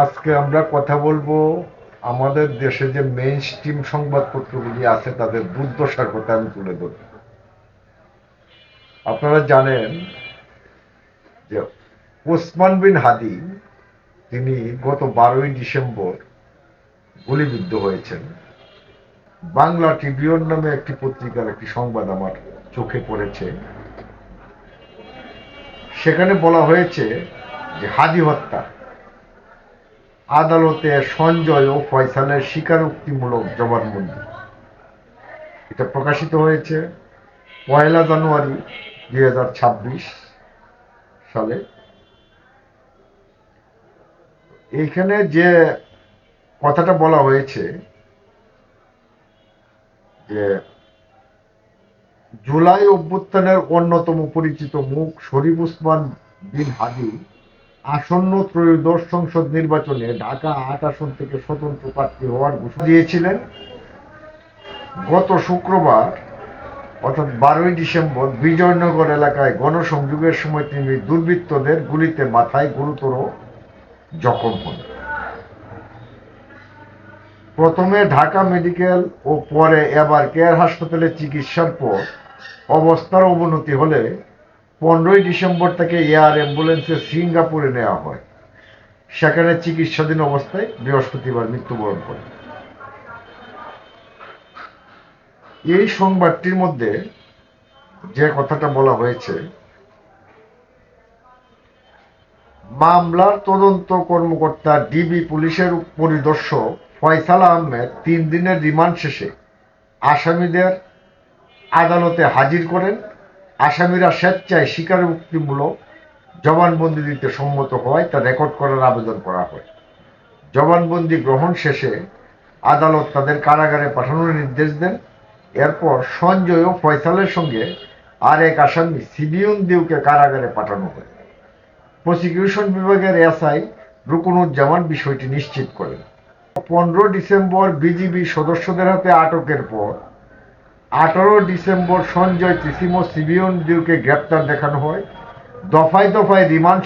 আজকে আমরা কথা বলবো আমাদের দেশে যে মেইন স্ট্রিম সংবাদপত্রগুলি আছে তাদের দুর্দশার কথা আমি তুলে ধরব। আপনারা জানেন যে ওসমান বিন হাদি তিনি গত 12ই ডিসেম্বর গুলিবিদ্ধ হয়েছেন। বাংলা ট্রিবিউন নামে একটি পত্রিকার একটি সংবাদ আমার চোখে পড়েছে। সেখানে বলা হয়েছে যে হাদি হত্যা আদালতে সঞ্জয় ও ফয়সালের স্বীকারোক্তিমূলক জবানবন্দি। এটা প্রকাশিত হয়েছে 1 জানুয়ারি 2026 সালে। এইখানে যে কথাটা বলা হয়েছে যে জুলাই অভ্যুত্থানের অন্যতম পরিচিত মুখ শরীফ ওসমান বিন হাদি আসন্ন ত্রয়োদশ সংসদ নির্বাচনে ঢাকা 8 আসন থেকে স্বতন্ত্র প্রার্থী হওয়ার ঘোষণা দিয়েছিলেন। গত শুক্রবার অর্থাৎ 12ই ডিসেম্বর বিজয়নগর এলাকায় গণসংযোগের সময় তিনি দুর্বৃত্তদের গুলিতে মাথায় গুরুতর জখম হন। প্রথমে ঢাকা মেডিকেল ও পরে এবার কেয়ার হাসপাতালে চিকিৎসার পর অবস্থার অবনতি হলে 15ই ডিসেম্বর তাকে এয়ার অ্যাম্বুলেন্সে সিঙ্গাপুরে নেওয়া হয়। সেখানে চিকিৎসাধীন অবস্থায় বৃহস্পতিবার মৃত্যুবরণ করেন। এই সংবাদটির মধ্যে যে কথাটা বলা হয়েছে, মামলার তদন্ত কর্মকর্তা ডিবি পুলিশের পরিদর্শক ফয়সাল আহমেদ 3 দিনের রিমান্ড শেষে আসামিদের আদালতে হাজির করেন। আসামিরা স্বেচ্ছায় স্বীকারোক্তিমূলক জবানবন্দি দিতে সম্মত হওয়ায় তা রেকর্ড করার আবেদন করা হয়। জবানবন্দি গ্রহণ শেষে আদালত তাদের কারাগারে পাঠানোর নির্দেশ দেন। এরপর সঞ্জয় ও ফয়সালের সঙ্গে আরেক আসামি সিবিউন দিউকে কারাগারে পাঠানো হয়। প্রসিকিউশন বিভাগের এসআই রুকনুজ্জামান বিষয়টি নিশ্চিত করেন। 15 ডিসেম্বর বিজিবি সদস্যদের হাতে আটকের পর 18 ডিসেম্বর সঞ্জয় তিসিমো সিবিউন দিউকে গ্রেপ্তার দেখানো হয়। দফায় দফায় রিমান্ড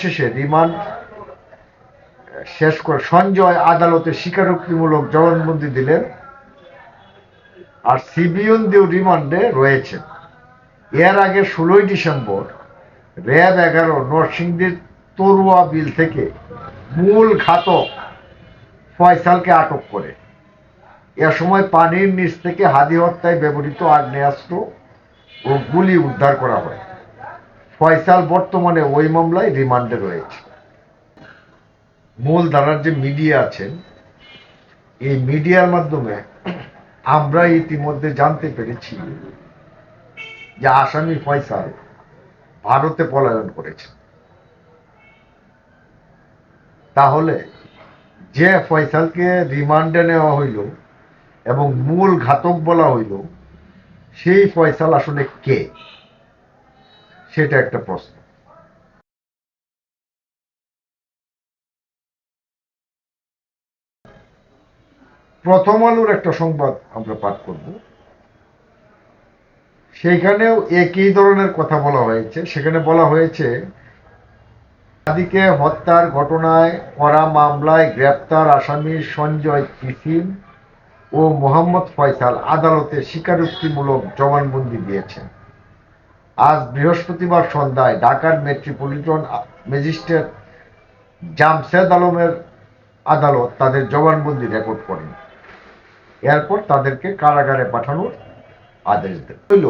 শেষ করে সঞ্জয় আদালতে স্বীকারোক্তিমূলক জবানবন্দি দিলেন, আর সিবিউন দিউ রিমান্ডে রয়েছেন। এর আগে 16ই ডিসেম্বর র্যাব 11 নরসিংদীর তরুয়া বিল থেকে মূল ঘাতক ফয়সালকে আটক করে। এ সময় পানির নিচ থেকে হাদি হত্যায় ব্যবহৃত আগ্নেয়াস্ত্র ও গুলি উদ্ধার করা হয়। ফয়সাল বর্তমানে ওই মামলায় রিমান্ডে রয়েছে। মূল ধারার যে মিডিয়া আছেন, এই মিডিয়ার মাধ্যমে আমরা ইতিমধ্যে জানতে পেরেছি যে আসামি ফয়সাল ভারতে পলায়ন করেছে। তাহলে যে ফয়সালকে রিমান্ডে নেওয়া হইল এবং মূল ঘাতক বলা হইল, সেই ফয়সাল আসলে কে, সেটা একটা প্রশ্ন। প্রথম আলোর একটা সংবাদ আমরা পাঠ করব। সেইখানেও একই ধরনের কথা বলা হয়েছে। সেখানে বলা হয়েছে, হাদিকে হত্যার ঘটনায় করা মামলায় গ্রেপ্তার আসামি সঞ্জয় তিসিম ও মোহাম্মদ ফয়সাল আদালতে স্বীকারোক্তিমূলক জবানবন্দি দিয়েছেন। আজ বৃহস্পতিবার সন্ধ্যায় ঢাকার মেট্রোপলিটন ম্যাজিস্ট্রেট জামশেদ আলমের আদালত তাদের জবানবন্দি রেকর্ড করেন। এরপর তাদেরকে কারাগারে পাঠানোর আদেশ দেন। হইল,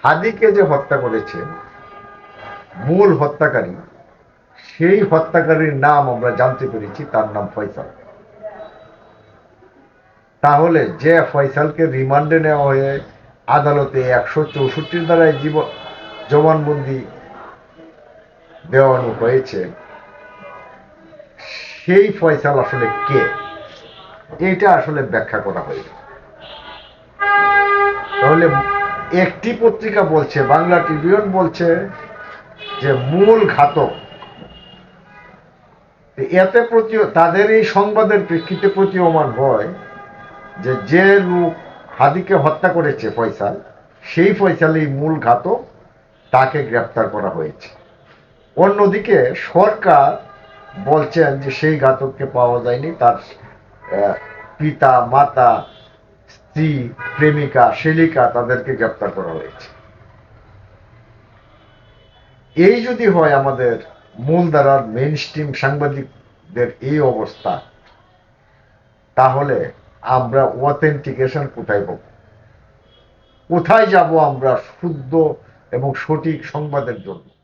হাদিকে যে হত্যা করেছে মূল হত্যাকারী, সেই হত্যাকারীর নাম আমরা জানতে পেরেছি, তার নাম ফয়সাল। তাহলে যে ফয়সালকে রিমান্ডে নেওয়া হয়ে আদালতে 164 ধারায় জবানবন্দি দেওয়ানো হয়েছে, সেই ফয়সাল আসলে কে, এটা আসলে ব্যাখ্যা করা হয়েছে। তাহলে একটি পত্রিকা বলছে, বাংলা ট্রিবিউন বলছে যে মূল ঘাতক। এতে তাদের এই সংবাদের প্রেক্ষিতে প্রতীয়মান হয় যে যে লোক হাদিকে হত্যা করেছে ফয়সাল, সেই ফয়সালই মূল ঘাতক, তাকে গ্রেপ্তার করা হয়েছে। অন্যদিকে সরকার বলছেন যে সেই ঘাতককে পাওয়া যায়নি, তার পিতা, মাতা, স্ত্রী, প্রেমিকা, শ্যালিকা তাদেরকে গ্রেপ্তার করা হয়েছে। এই যদি হয় আমাদের মূলধারার মেইন স্ট্রিম সাংবাদিকদের এই অবস্থা, তাহলে আমরা অথেন্টিকেশন কোথায় পাবো? কোথায় যাব আমরা শুদ্ধ এবং সঠিক সংবাদের জন্য?